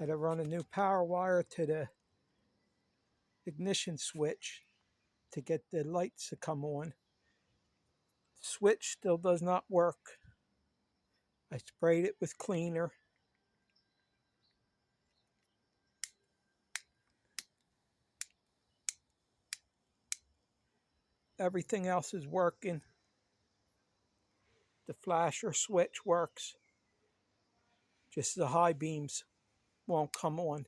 Had to run a new power wire to the ignition switch to get the lights to come on. The switch still does not work. I sprayed it with cleaner. Everything else is working. The flasher switch works. Just the high beams won't come on.